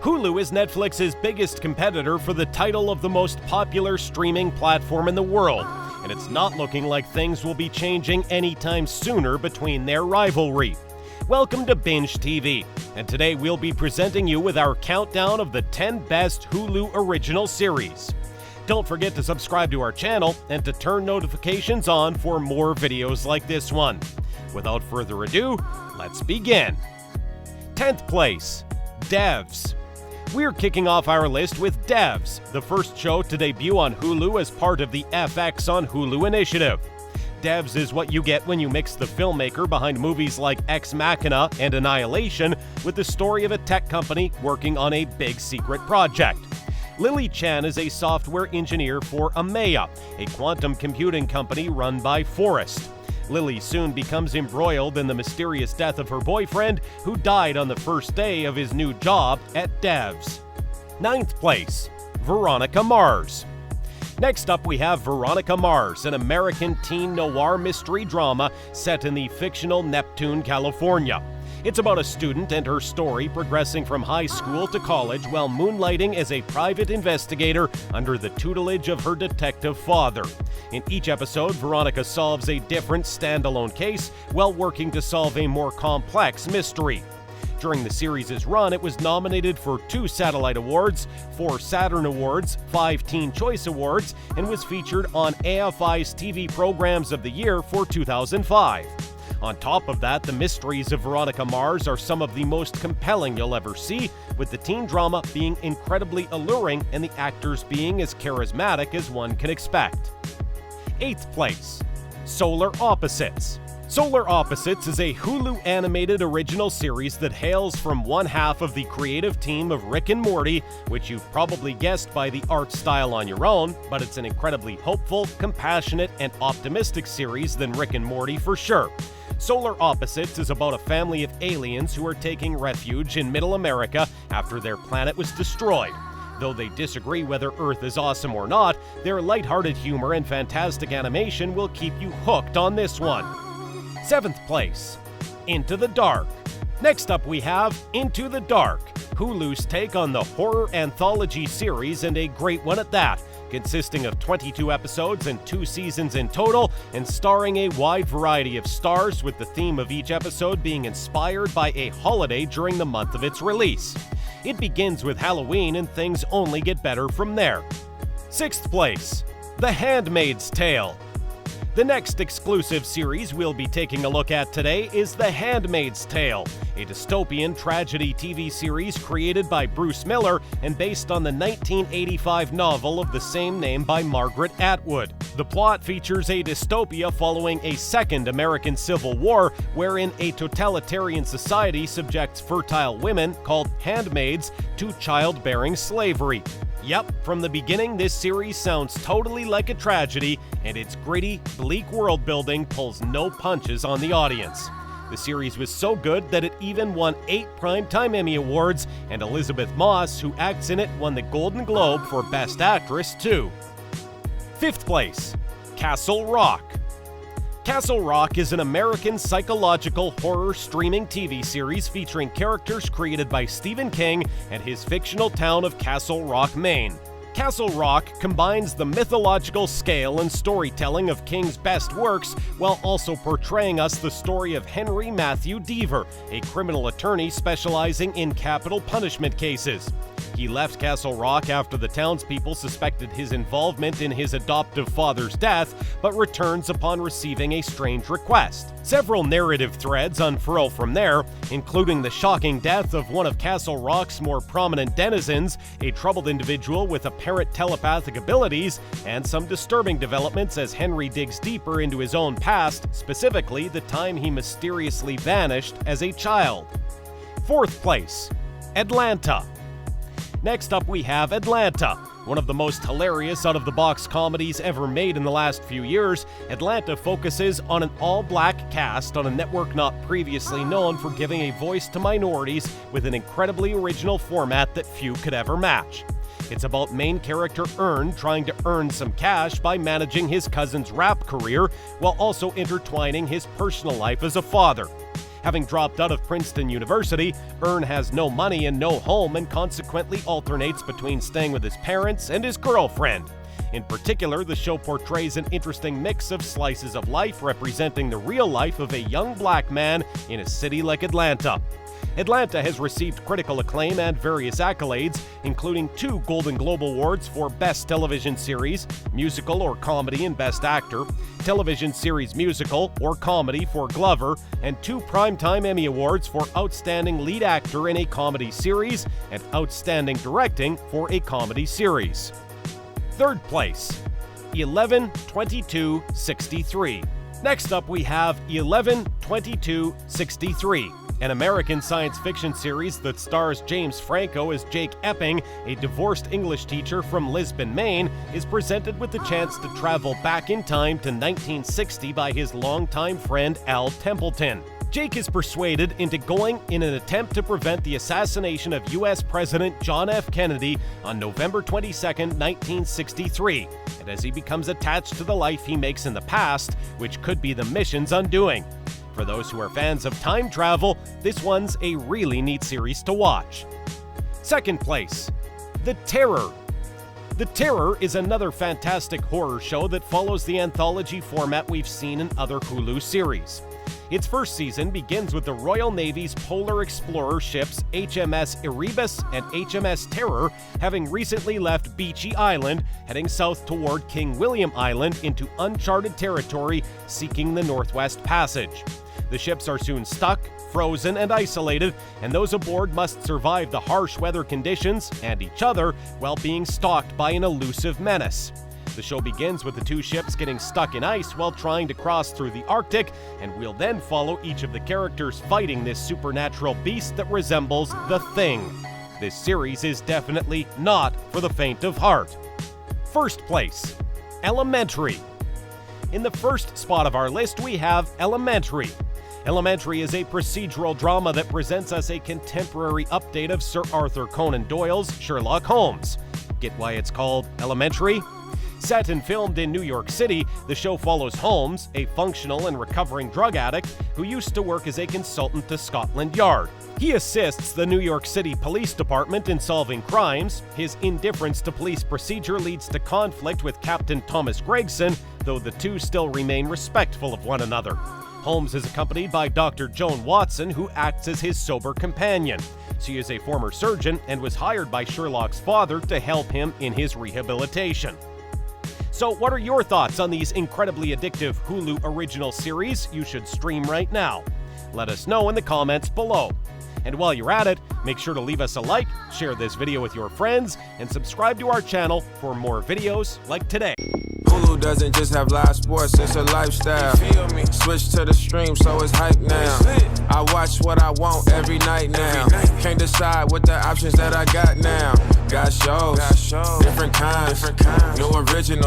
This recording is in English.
Hulu is Netflix's biggest competitor for the title of the most popular streaming platform in the world, and it's not looking like things will be changing anytime sooner between their rivalry. Welcome to BingeTv, and today we'll be presenting you with our countdown of the 10 best Hulu original series. Don't forget to subscribe to our channel and to turn notifications on for more videos like this one. Without further ado, let's begin. 10th place, Devs. We're kicking off our list with Devs, the first show to debut on Hulu as part of the FX on Hulu initiative. Devs is what you get when you mix the filmmaker behind movies like Ex Machina and Annihilation with the story of a tech company working on a big secret project. Lily Chan is a software engineer for Amaya, a quantum computing company run by Forrest. Lily soon becomes embroiled in the mysterious death of her boyfriend, who died on the first day of his new job at Devs. 9th place, Veronica Mars. Next up we have Veronica Mars, an American teen noir mystery drama set in the fictional Neptune, California. It's about a student and her story progressing from high school to college while moonlighting as a private investigator under the tutelage of her detective father. In each episode, Veronica solves a different standalone case while working to solve a more complex mystery. During the series' run, it was nominated for 2 Satellite Awards, 4 Saturn Awards, 5 Teen Choice Awards, and was featured on AFI's TV Programs of the Year for 2005. On top of that, the mysteries of Veronica Mars are some of the most compelling you'll ever see, with the teen drama being incredibly alluring and the actors being as charismatic as one can expect. 8th place, Solar Opposites. Solar Opposites is a Hulu animated original series that hails from one half of the creative team of Rick and Morty, which you've probably guessed by the art style on your own, but it's an incredibly hopeful, compassionate, and optimistic series than Rick and Morty for sure. Solar Opposites is about a family of aliens who are taking refuge in Middle America after their planet was destroyed. Though they disagree whether Earth is awesome or not, their lighthearted humor and fantastic animation will keep you hooked on this one. 7th place, Into the Dark. Next up we have Into the Dark, Hulu's take on the horror anthology series, and a great one at that, consisting of 22 episodes and 2 seasons in total, and starring a wide variety of stars, with the theme of each episode being inspired by a holiday during the month of its release. It begins with Halloween and things only get better from there. 6th place, The Handmaid's Tale. The next exclusive series we'll be taking a look at today is The Handmaid's Tale, a dystopian tragedy TV series created by Bruce Miller and based on the 1985 novel of the same name by Margaret Atwood. The plot features a dystopia following a second American Civil War, wherein a totalitarian society subjects fertile women, called handmaids, to childbearing slavery. Yep, from the beginning, this series sounds totally like a tragedy, and its gritty, bleak world building pulls no punches on the audience. The series was so good that it even won 8 Primetime Emmy Awards, and Elizabeth Moss, who acts in it, won the Golden Globe for Best Actress too. 5th place, Castle Rock. Castle Rock is an American psychological horror streaming TV series featuring characters created by Stephen King and his fictional town of Castle Rock, Maine. Castle Rock combines the mythological scale and storytelling of King's best works while also portraying us the story of Henry Matthew Deaver, a criminal attorney specializing in capital punishment cases. He left Castle Rock after the townspeople suspected his involvement in his adoptive father's death, but returns upon receiving a strange request. Several narrative threads unfurl from there, including the shocking death of one of Castle Rock's more prominent denizens, a troubled individual with apparent telepathic abilities, and some disturbing developments as Henry digs deeper into his own past, specifically the time he mysteriously vanished as a child. 4th place, Atlanta. Next up we have Atlanta. One of the most hilarious out-of-the-box comedies ever made in the last few years, Atlanta focuses on an all-black cast on a network not previously known for giving a voice to minorities with an incredibly original format that few could ever match. It's about main character Earn trying to earn some cash by managing his cousin's rap career while also intertwining his personal life as a father. Having dropped out of Princeton University, Earn has no money and no home and consequently alternates between staying with his parents and his girlfriend. In particular, the show portrays an interesting mix of slices of life representing the real life of a young black man in a city like Atlanta. Atlanta has received critical acclaim and various accolades, including 2 Golden Globe Awards for Best Television Series, Musical or Comedy and Best Actor, Television Series Musical or Comedy for Glover, and 2 Primetime Emmy Awards for Outstanding Lead Actor in a Comedy Series and Outstanding Directing for a Comedy Series. Third place, 11/22/63. Next up we have 11/22/63. An American science fiction series that stars James Franco as Jake Epping, a divorced English teacher from Lisbon, Maine, is presented with the chance to travel back in time to 1960 by his longtime friend Al Templeton. Jake is persuaded into going in an attempt to prevent the assassination of U.S. President John F. Kennedy on November 22, 1963, and as he becomes attached to the life he makes in the past, which could be the mission's undoing. For those who are fans of time travel, this one's a really neat series to watch. Second place, The Terror. The Terror is another fantastic horror show that follows the anthology format we've seen in other Hulu series. Its first season begins with the Royal Navy's polar explorer ships HMS Erebus and HMS Terror having recently left Beechey Island, heading south toward King William Island into uncharted territory, seeking the Northwest Passage. The ships are soon stuck, frozen, and isolated, and those aboard must survive the harsh weather conditions and each other while being stalked by an elusive menace. The show begins with the 2 ships getting stuck in ice while trying to cross through the Arctic, and we'll then follow each of the characters fighting this supernatural beast that resembles the Thing. This series is definitely not for the faint of heart. First place, Elementary. In the first spot of our list, we have Elementary. Elementary is a procedural drama that presents us a contemporary update of Sir Arthur Conan Doyle's Sherlock Holmes. Get why it's called Elementary? Set and filmed in New York City, the show follows Holmes, a functional and recovering drug addict who used to work as a consultant to Scotland Yard. He assists the New York City Police Department in solving crimes. His indifference to police procedure leads to conflict with Captain Thomas Gregson, though the two still remain respectful of one another. Holmes is accompanied by Dr. Joan Watson, who acts as his sober companion. She is a former surgeon and was hired by Sherlock's father to help him in his rehabilitation. So what are your thoughts on these incredibly addictive Hulu original series you should stream right now? Let us know in the comments below. And while you're at it, make sure to leave us a like, share this video with your friends, and subscribe to our channel for more videos like today. Hulu doesn't just have live sports, it's a lifestyle. You feel me? Switch to the stream, so it's hype now. I watch what I want every night now. Can't decide what the options that I got now. Got shows, different kinds, no original.